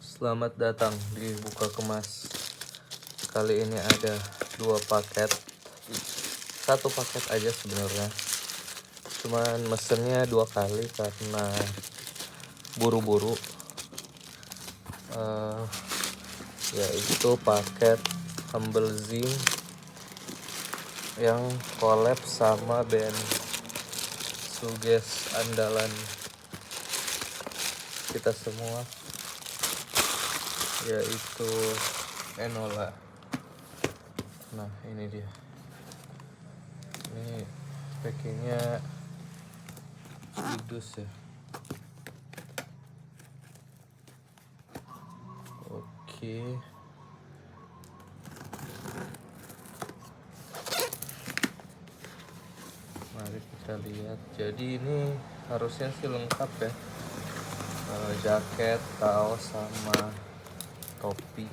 Selamat datang di Buka Kemas. Kali ini ada 2 paket. Satu paket aja sebenarnya. Cuman mesennya 2 kali karena buru-buru. Yaitu paket Humble Zing yang collab sama band Suges andalan kita semua, yaitu Enola. Nah ini dia, ini packingnya idus ya. Oke, mari kita lihat. Jadi ini harusnya sih lengkap ya, jaket, kaos, sama topi.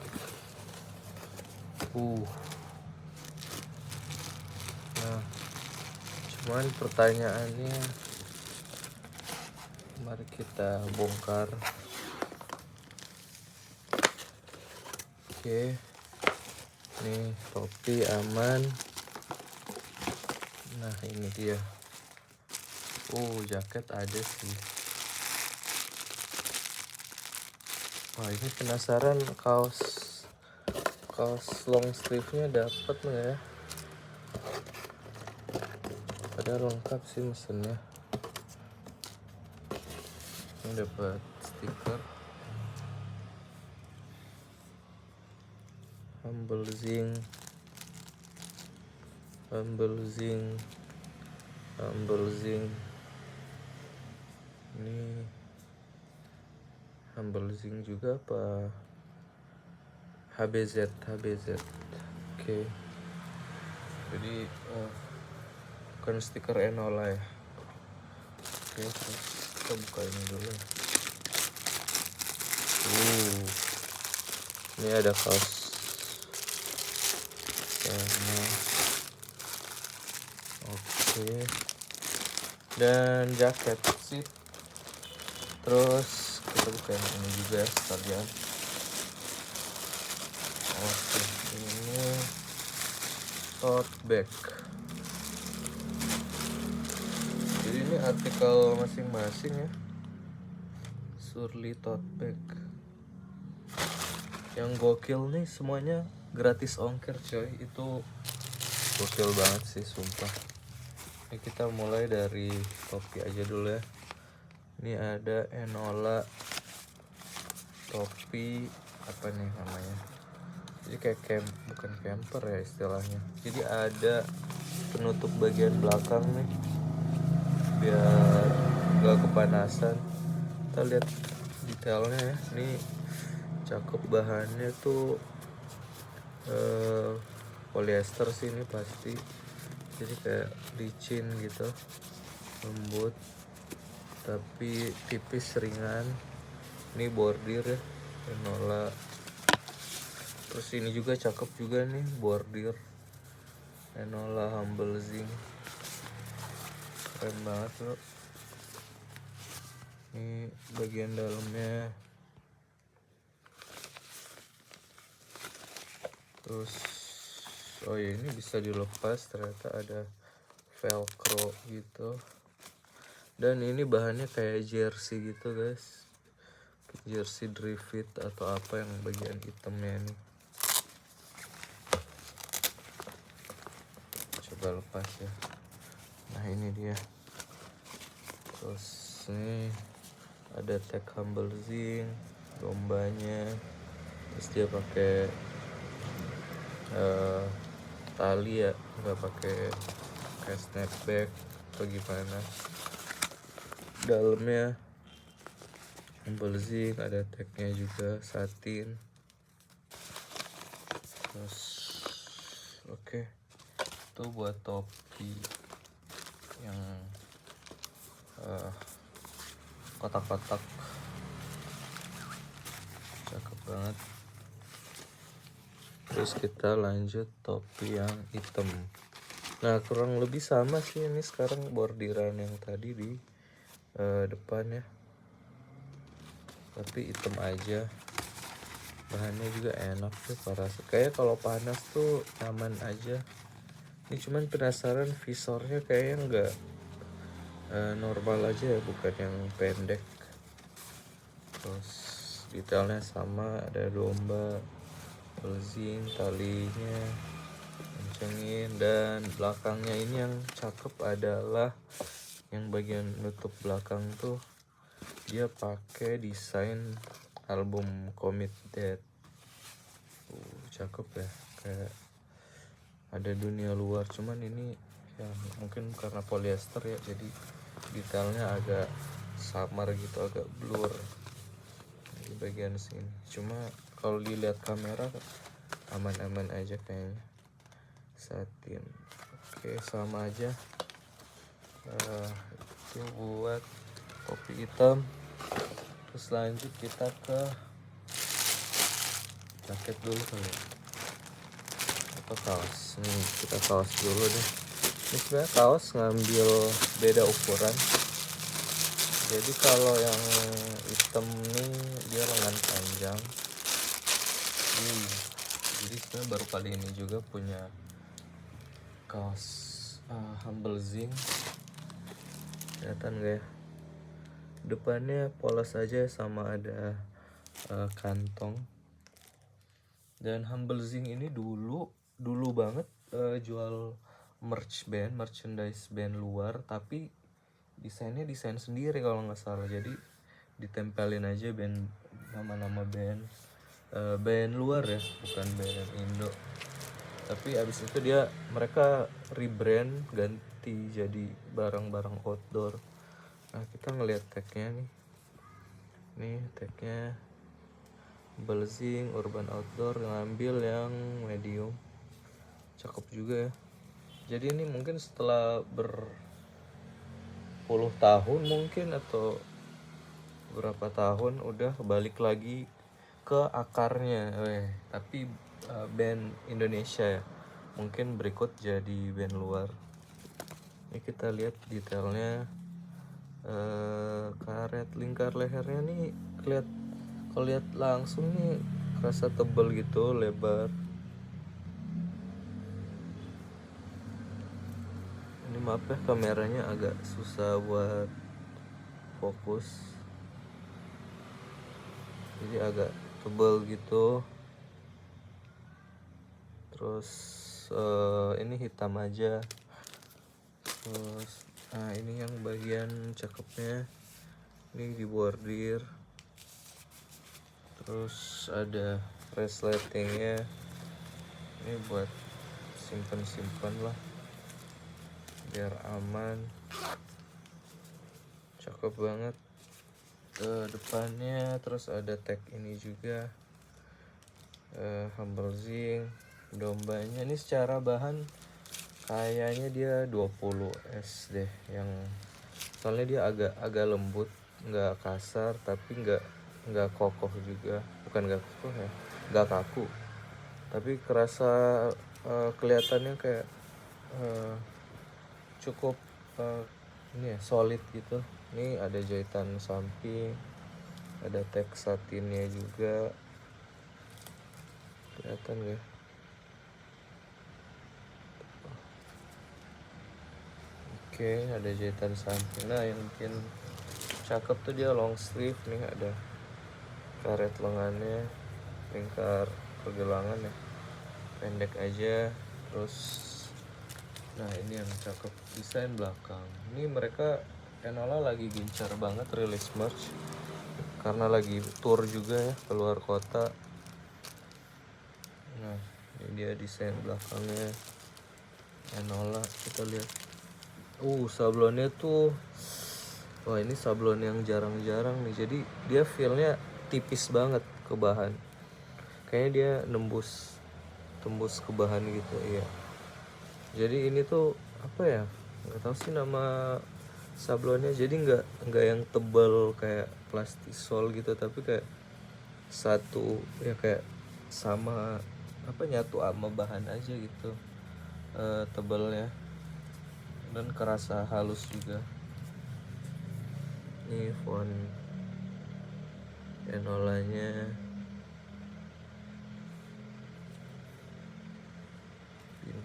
Nah, cuman pertanyaannya, mari kita bongkar. Oke, nih topi aman. Nah ini dia. Jaket ada sih. Wah, ini penasaran kaos long sleeve-nya dapat nggak ya? Padahal lengkap sih mesennya. Ini dapat stiker Humble Zing. Ini Humble Zing juga apa? HBZ. Oke. Jadi bukan stiker Enola ya. Oke, terus kita buka ini dulu. Ini ada kaos sama. Oke. Dan jaket sih. Terus kita buka yang ini juga sekalian. Oke, ini tote bag. Jadi ini artikel masing-masing ya. Surly tote bag. Yang gokil nih semuanya gratis ongkir coy. Itu gokil banget sih sumpah. Ini kita mulai dari topi aja dulu ya. Ini ada Enola topi, apa nih namanya? Jadi kayak bukan camper ya istilahnya. Jadi ada penutup bagian belakang nih biar gak kepanasan. Kita lihat detailnya ya. Ini cakep, bahannya tuh polyester sih ini pasti. Jadi kayak licin gitu, lembut tapi tipis, ringan. Ini bordir ya, Enola. Terus ini juga cakep juga nih, bordir Enola Humble Zing. Keren banget bro. Ini bagian dalamnya. Terus ini bisa dilepas, ternyata ada velcro gitu. Dan ini bahannya kayak jersey gitu guys, jersey Drifit atau apa yang bagian hitamnya ini. Coba lepas ya. Nah ini dia. Terus ini ada tag Humble Zing, dombanya. Terus dia pakai tali ya, nggak pakai kayak snapback atau gimana. Dalamnya Humble Zing, ada tagnya juga, satin. Terus oke, itu buat topi yang kotak-kotak, cakep banget. Terus kita lanjut topi yang hitam. Nah kurang lebih sama sih, ini sekarang bordiran yang tadi di depan ya, tapi hitam aja. bahannya juga enak tuh, parah. Kayak kalau panas tuh nyaman aja. Ini cuman penasaran visornya kayaknya nggak normal aja ya, bukan yang pendek. Terus detailnya sama, ada domba, belzing, talinya kencengin, dan belakangnya ini yang cakep adalah yang bagian nutup belakang tuh dia pakai desain album Commit Dead. Cakep ya, kayak ada dunia luar. Cuman ini ya mungkin karena polyester ya, jadi detailnya agak samar gitu, agak blur di bagian sini. Cuma kalau dilihat kamera aman-aman aja kayaknya. Satin, oke, sama aja. Itu buat kopi hitam. Terus lanjut kita ke jaket dulu kali ya, atau kaos. Kita kaos dulu deh. Ini sebenarnya kaos ngambil beda ukuran. Jadi kalau yang hitam nih dia lengan panjang. Jadi sebenarnya baru kali ini juga punya kaos Humble Zing. Kelihatan gak ya? Depannya polos aja, sama ada kantong. Dan Humble Zing ini dulu banget jual merchandise band luar, tapi desainnya desain sendiri kalau nggak salah. Jadi ditempelin aja band, nama-nama band luar ya, bukan band Indo. Tapi abis itu mereka rebrand, ganti jadi barang-barang outdoor. Nah, kita ngelihat tagnya nih. Nih tagnya Belzing Urban Outdoor, ngambil yang medium. Cakep juga ya. Jadi ini mungkin setelah berpuluh tahun mungkin, atau berapa tahun udah balik lagi ke akarnya. Tapi band Indonesia ya. Mungkin berikut jadi band luar. Ini kita lihat detailnya. Karet lingkar lehernya nih, kalau lihat langsung nih kerasa tebel gitu, lebar. Ini maaf ya, kameranya agak susah buat fokus, jadi agak tebel gitu. Terus ini hitam aja. Terus ini yang bagian cakepnya, ini dibordir. Terus ada resletingnya, ini buat simpen lah biar aman. Cakep banget depannya. Terus ada tag ini juga, Humble Zing. Dombanya ini secara bahan kayaknya dia 20S deh, yang soalnya dia agak lembut, nggak kasar tapi nggak kokoh juga. Bukan nggak kokoh ya, nggak kaku, tapi kerasa kelihatannya kayak cukup ini ya, solid gitu. Ini ada jahitan samping, ada tag satinnya juga, kelihatan gak? Oke, ada jahitan samping. Nah, yang bikin cakep tuh dia long sleeve nih, ada karet lengannya, lingkar pergelangan ya, pendek aja. Terus nah ini yang cakep, desain belakang. Ini mereka Enola lagi gencar banget rilis merch, karena lagi tour juga ya keluar kota. Nah, ini dia desain belakangnya Enola. Kita lihat sablonnya tuh, wah ini sablon yang jarang-jarang nih. Jadi dia feelnya tipis banget ke bahan, kayaknya dia tembus ke bahan gitu. Iya, jadi ini tuh apa ya, nggak tahu sih nama sablonnya. Jadi nggak yang tebal kayak plastisol gitu, tapi kayak satu ya, kayak sama apa, nyatu sama bahan aja gitu, tebalnya, dan kerasa halus juga. Ini font Enolanya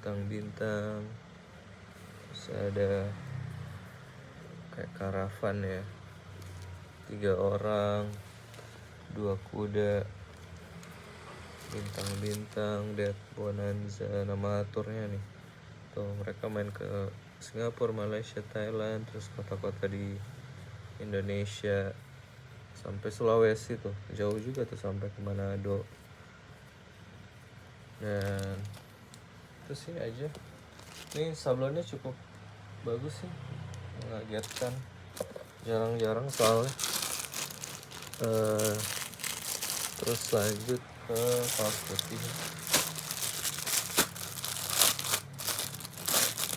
bintang-bintang. Terus ada kayak karavan ya, 3 orang, 2 kuda, bintang-bintang, Dead Bonanza, nama turnya nih. Tuh mereka main ke Singapura, Malaysia, Thailand, terus kota-kota di Indonesia sampai Sulawesi tuh, jauh juga tuh sampai ke Manado. Dan terus sih aja, ini sablonnya cukup bagus sih, mengagetkan, jarang-jarang soalnya. Terus lanjut ke kaos putih.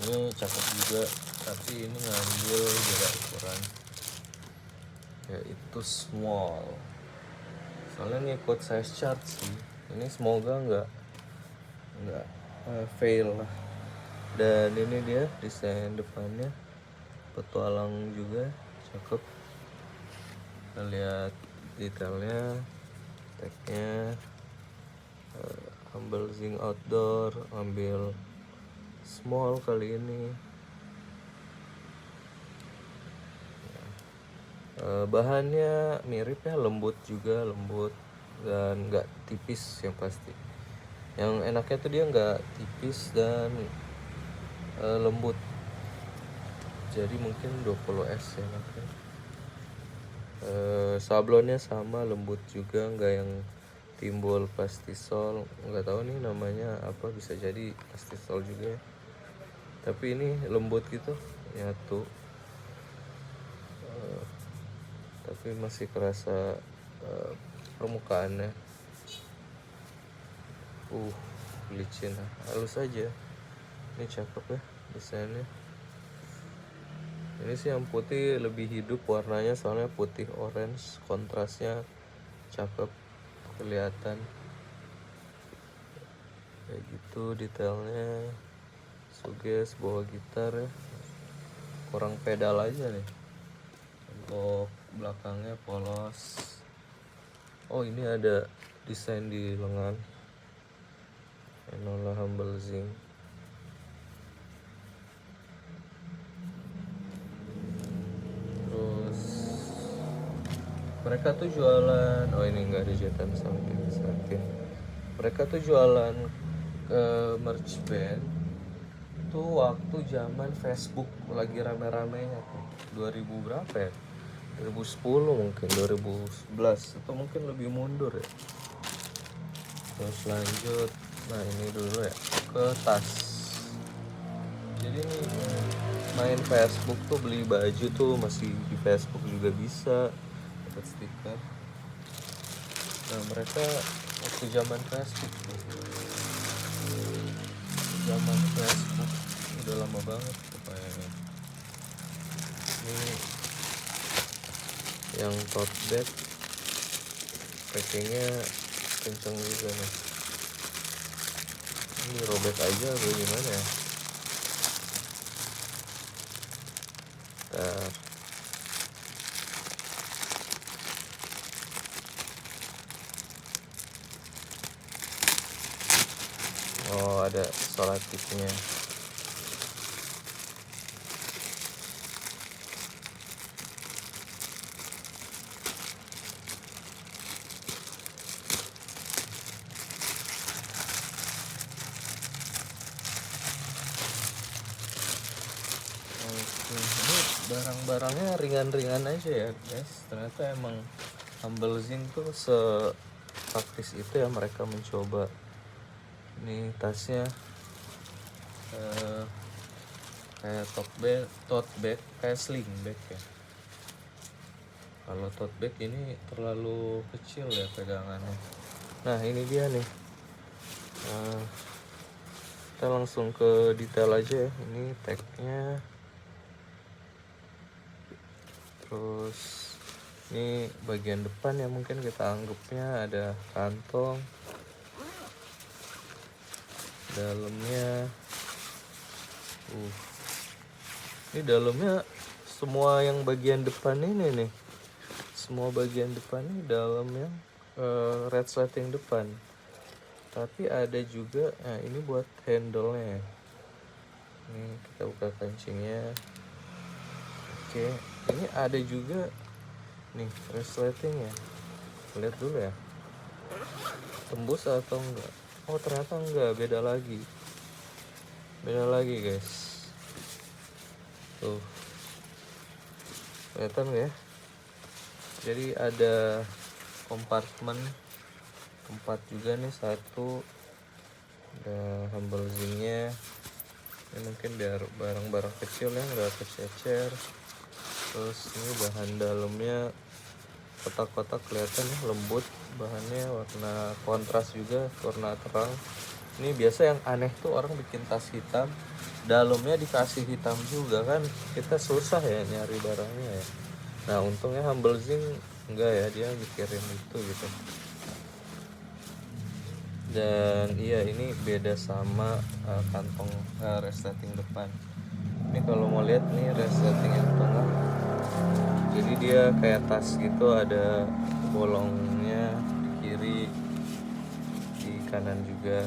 Ini cakep juga, tapi ini ngambil beda ukuran, yaitu small. Soalnya ngikut size chart sih. Ini semoga nggak fail lah. Dan ini dia desain depannya, petualang juga, cakep. Kita lihat detailnya, tagnya, Humble Zing Outdoor, ambil small kali ini. Bahannya mirip ya, lembut dan nggak tipis yang pasti. Yang enaknya tuh dia nggak tipis dan lembut. Jadi mungkin 20S ya enaknya. Sablonnya sama, lembut juga, nggak yang timbul plastisol. Nggak tahu nih namanya apa, bisa jadi plastisol juga ya. Tapi ini lembut gitu, nyatu. Tapi masih kerasa permukaannya licin, halus aja. Ini cakep ya desainnya. Ini sih yang putih lebih hidup warnanya, soalnya putih orange, kontrasnya cakep, kelihatan kayak gitu detailnya. Suges bawa gitar ya, kurang pedal aja nih. Untuk belakangnya polos. Oh ini ada desain di lengan, Enola Humble Zing. Terus mereka tuh jualan, oh ini nggak ada jahitan satin. Mereka tuh jualan merch band tuh waktu zaman Facebook lagi rame-ramenya tuh, 2000 berapa ya, 2010 mungkin, 2011 atau mungkin lebih mundur ya. Terus lanjut, nah ini dulu ya, ke tas. Jadi nih main Facebook tuh, beli baju tuh masih di Facebook juga bisa dapat stiker. Nah mereka waktu zaman Facebook udah lama banget kayaknya. Ini yang tote bag, packingnya kenceng juga nih. Ini robek aja atau gimana ya? Bentar. Oh ada solatifnya. Ini barang-barangnya ringan-ringan aja ya guys. Ternyata emang Humble Zing tuh sepraktis itu ya mereka mencoba. Ini tasnya kayak tote bag kayak sling bag ya. Kalau tote bag ini terlalu kecil ya pegangannya. Nah ini dia nih, kita langsung ke detail aja ya. Ini tagnya, terus ini bagian depan ya, mungkin kita anggapnya ada kantong. Dalamnya ini dalamnya semua yang bagian depan ini nih, semua bagian depan ini dalamnya red slating depan. Tapi ada juga, nah ini buat handle-nya ya. Ini kita buka kancingnya. Oke, ini ada juga nih resletingnya. Lihat dulu ya, tembus atau enggak. Oh ternyata enggak, beda lagi guys. Tuh, kelihatan ya. Jadi ada kompartemen tempat juga nih, satu ada humble zinc-nya. Ini mungkin biar barang-barang kecil ya nggak kececer. Terus ini bahan dalamnya kotak-kotak, kelihatan ya, lembut bahannya, warna kontras juga, warna terang. Ini biasa yang aneh tuh orang bikin tas hitam, dalamnya dikasih hitam juga kan, kita susah ya nyari barangnya ya. Nah untungnya humble zinc enggak ya, dia mikirin itu gitu. Dan iya, ini beda sama kantong resleting depan. Ini kalau mau lihat nih resleting yang tengah, jadi dia kayak tas gitu, ada bolongnya di kiri, di kanan juga.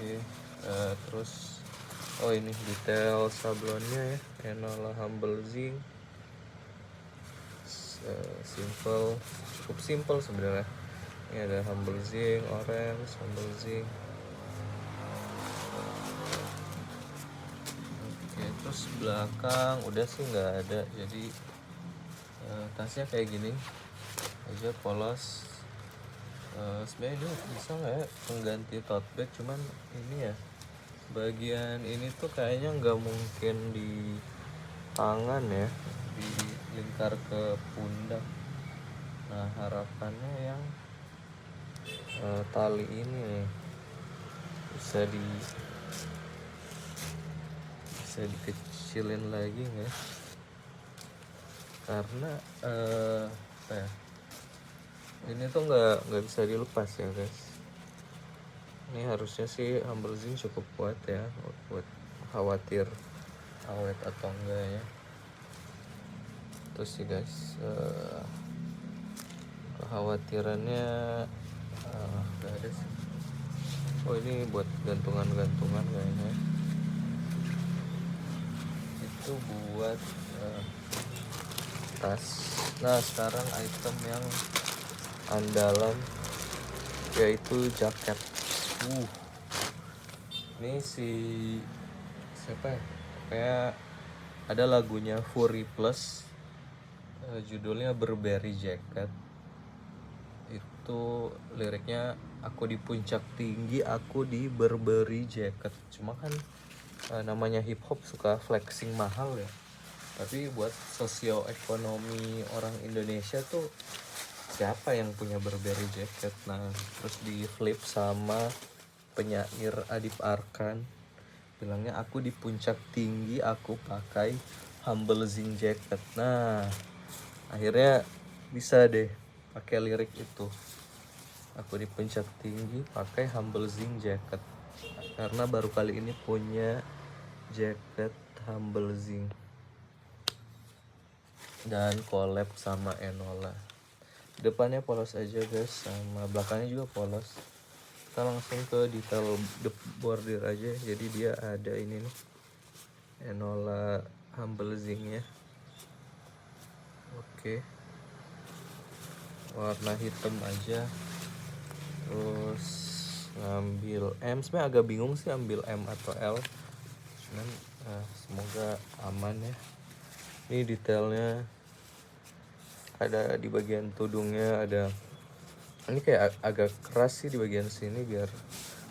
Oke, terus oh ini detail sablonnya ya, Enola Humble Zinc. Simple, cukup simple sebenarnya. Ini ada Humble Zinc orange, Humble Zinc. Oke, terus belakang udah sih nggak ada, jadi tasnya kayak gini aja, polos. Sebenarnya ini bisa nggak ya pengganti tote bag, cuman ini ya bagian ini tuh kayaknya nggak mungkin di tangan ya, dilingkar ke pundak. Nah harapannya yang tali ini nih bisa dikecilin lagi nggak, karena apa ya, ini tuh nggak bisa dilepas ya guys. Ini harusnya sih humble zinc cukup kuat ya, buat khawatir awet atau enggak ya. Terus sih guys, kekhawatirannya nggak ada sih. Oh ini buat gantungan-gantungan kayaknya, itu buat tas. Nah sekarang item yang andalan yaitu jaket. Ini siapa ya, kayak ada lagunya Fury Plus, judulnya Burberry Jacket. Itu liriknya, aku di puncak tinggi, aku di Burberry Jacket. Cuma kan namanya hip hop suka flexing mahal ya, tapi buat sosioekonomi orang Indonesia tuh siapa yang punya Burberry Jacket? Nah terus di flip sama penyair Adip Arkan, bilangnya aku di puncak tinggi, aku pakai Humble Zinc Jacket. Nah akhirnya bisa deh pakai lirik itu, aku di puncak tinggi pakai Humble Zinc Jacket, karena baru kali ini punya jaket Humble Zinc dan collab sama Enola. Depannya polos aja guys, sama belakangnya juga polos. Kita langsung ke detail bordir aja. Jadi dia ada ini nih, Enola Humble Zinc nya. Oke, warna hitam aja. Terus ngambil M, sebenarnya agak bingung sih ambil M atau L, cuman semoga aman ya. Ini detailnya ada di bagian tudungnya, ada ini kayak agak keras sih di bagian sini, biar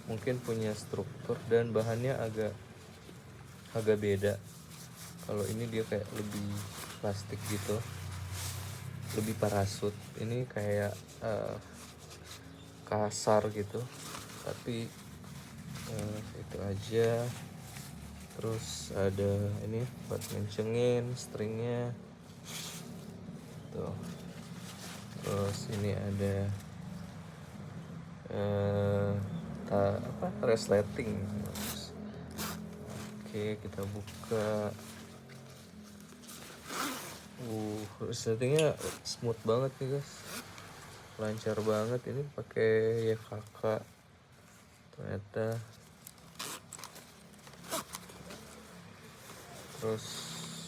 mungkin punya struktur, dan bahannya agak beda. Kalau ini dia kayak lebih plastik gitu, lebih parasut. Ini kayak kasar gitu, tapi itu aja. Terus ada ini buat mencengin stringnya tuh. Terus ini ada resleting. Oke, kita buka. Resletingnya smooth banget nih guys, lancar banget. Ini pakai YKK ternyata. Terus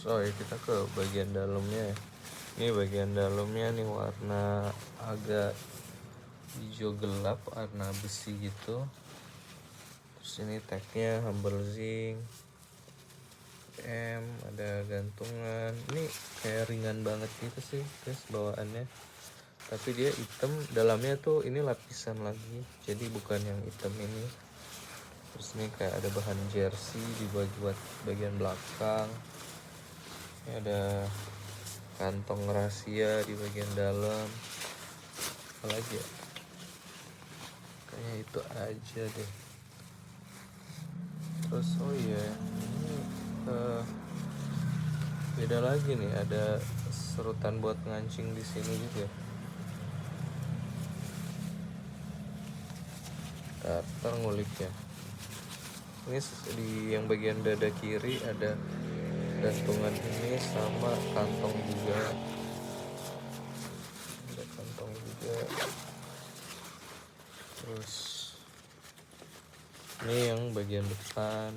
kita ke bagian dalamnya ya. Ini bagian dalamnya nih warna agak hijau gelap, warna besi gitu. Terus ini tagnya Humble Zing M, ada gantungan. Ini kayak ringan banget gitu sih guys bawaannya, tapi dia hitam, dalamnya tuh ini lapisan lagi, jadi bukan yang hitam ini. Terus ini kayak ada bahan jersey di buat bagian belakang. Ini ada kantong rahasia di bagian dalam. Apalagi ya, kayaknya itu aja deh. Terus ini beda lagi nih, ada serutan buat ngancing di sini juga. Ntar ngulik ya. Ini di yang bagian dada kiri ada gantungan ini sama kantong juga. Ada kantong juga. Terus ini yang bagian depan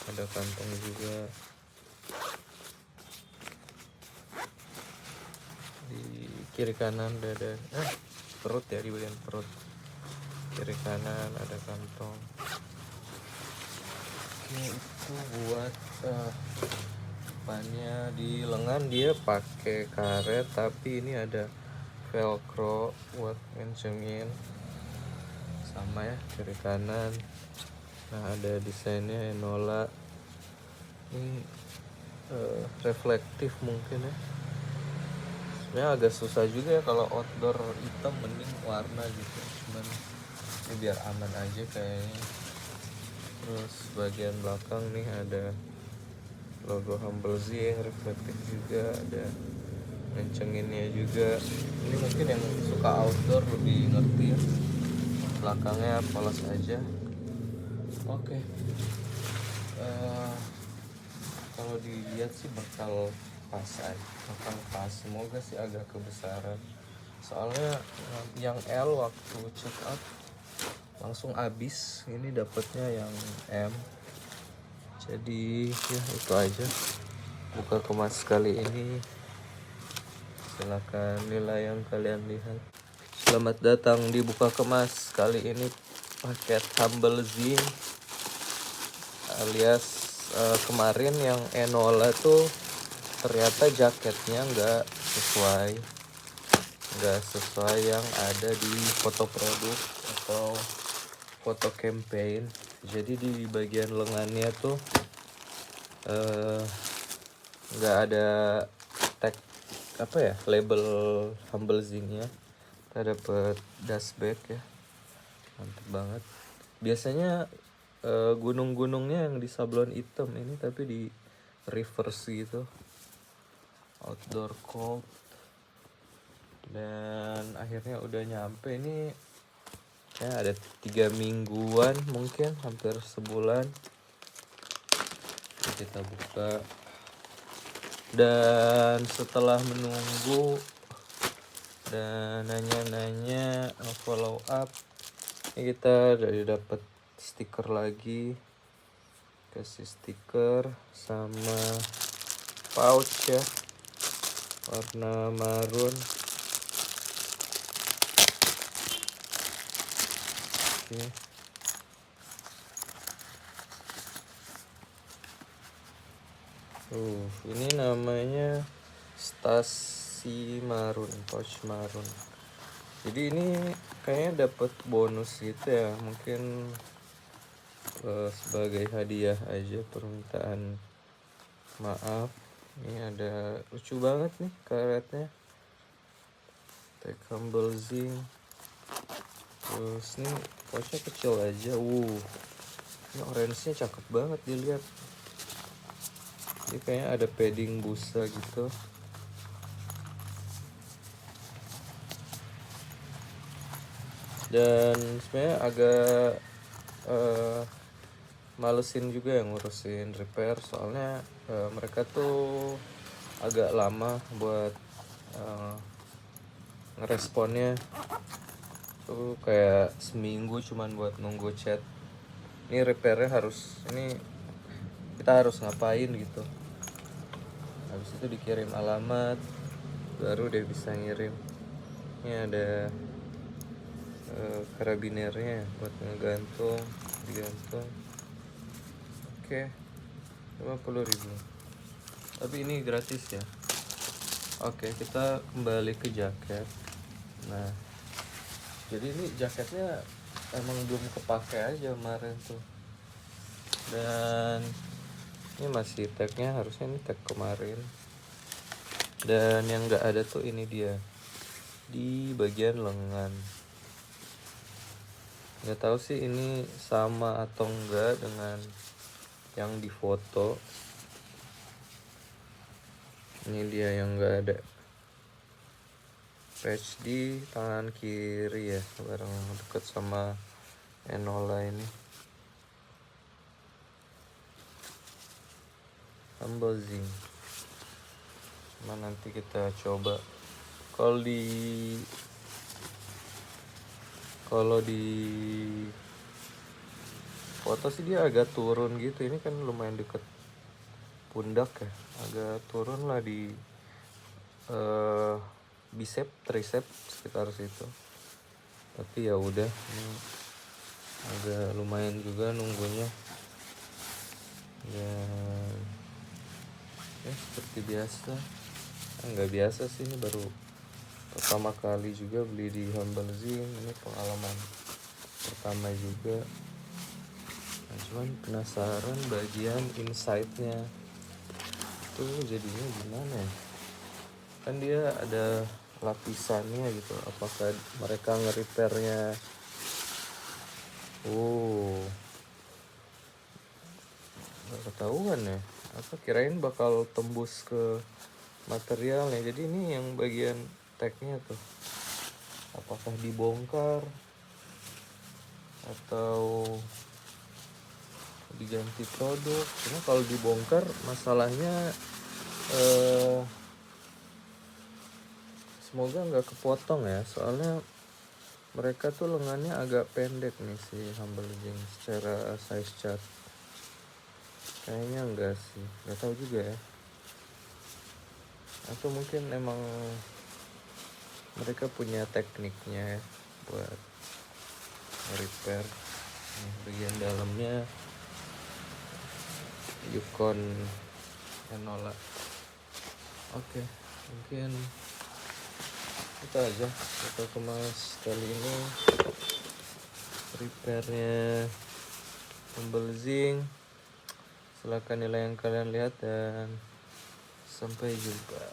ada kantong juga. Di kiri kanan dada, perut ya, di bagian perut kiri kanan ada kantong. Ini itu buat depannya. Di lengan dia pakai karet, tapi ini ada velcro buat ngencengin, sama ya kiri kanan. Nah, ada desainnya Enola. Ini reflektif mungkin ya. Sebenarnya agak susah juga ya kalau outdoor hitam, mending warna gitu, cuman ini biar aman aja kayaknya. Terus bagian belakang nih ada logo Humble Zing, reflektif juga, ada ngencenginnya juga. Ini mungkin yang suka outdoor lebih ngerti ya. Belakangnya polos aja. Oke. Kalau dilihat sih bakal pas semoga sih agak kebesaran, soalnya yang L waktu check out langsung habis. Ini dapatnya yang M, jadi ya itu aja buka kemas kali ini. Silahkan nilai yang kalian lihat. Selamat datang di buka kemas kali ini, paket Humble Zing alias kemarin yang Enola tuh ternyata jaketnya nggak sesuai yang ada di foto produk atau foto campaign. Jadi di bagian lengannya tuh nggak ada tag label Humble Zing-nya. Kita dapet dust bag ya, mantep banget. Biasanya gunung-gunungnya yang di sablon hitam, ini tapi di reverse gitu. Outdoor cold, dan akhirnya udah nyampe. Ini ya ada 3 mingguan, mungkin hampir sebulan. Kita buka, dan setelah menunggu dan nanya-nanya, follow up, ini kita udah dapet stiker lagi, kasih stiker sama pouch ya, warna marun. Oke. Ini namanya Stasi Marun, pouch marun. Jadi ini kayaknya dapat bonus gitu ya, mungkin sebagai hadiah aja, permintaan maaf. Ini ada lucu banget nih karetnya, tag Humble Zing. Terus nih pouchnya kecil aja. Ini orange-nya cakep banget dilihat. Ini kayaknya ada padding busa gitu. Dan sebenarnya agak malesin juga yang ngurusin repair, soalnya mereka tuh agak lama buat ngeresponnya. Tuh kayak seminggu cuman buat nunggu chat. Ini repairnya harus, ini kita kita harus ngapain gitu. Habis itu dikirim alamat, baru dia bisa ngirim. Ini ada karabinernya buat ngegantung, digantung. Oke, 50.000. Tapi ini gratis ya. Oke, kita kembali ke jaket. Nah, jadi ini jaketnya emang belum kepake aja kemarin tuh. Dan ini masih tagnya, harusnya ini tag kemarin. Dan yang nggak ada tuh ini dia di bagian lengan. Nggak tahu sih ini sama atau enggak dengan yang di foto. Ini dia yang nggak ada patch di tangan kiri ya, bareng deket sama Enola ini. Embossing. Cuma nanti kita coba. Kalau di foto sih dia agak turun gitu. Ini kan lumayan deket pundak ya, agak turun lah di bicep, tricep sekitar situ. Tapi ya udah, ini agak lumayan juga nunggunya. Dan ya seperti biasa, nggak biasa sih, ini baru pertama kali juga beli di Humble Zing. Ini pengalaman pertama juga. Nah, cuman penasaran bagian inside-nya tuh jadinya gimana ya. Kan dia ada lapisannya gitu, apakah mereka nge-repairnya nggak ketahuan ya, apa kirain bakal tembus ke materialnya. Jadi ini yang bagian tagnya tuh, apakah dibongkar atau diganti produk. Karena kalau dibongkar masalahnya semoga nggak kepotong ya, soalnya mereka tuh lengannya agak pendek nih si Humble Zing secara size chart. Kayaknya enggak sih, nggak tahu juga ya. Atau mungkin emang mereka punya tekniknya ya buat repair. Nih, bagian dalamnya Yukon Enola. Oke, mungkin itu aja kita kemas kali ini repairnya Humble Zing. Silahkan nilai yang kalian lihat dan sampai jumpa.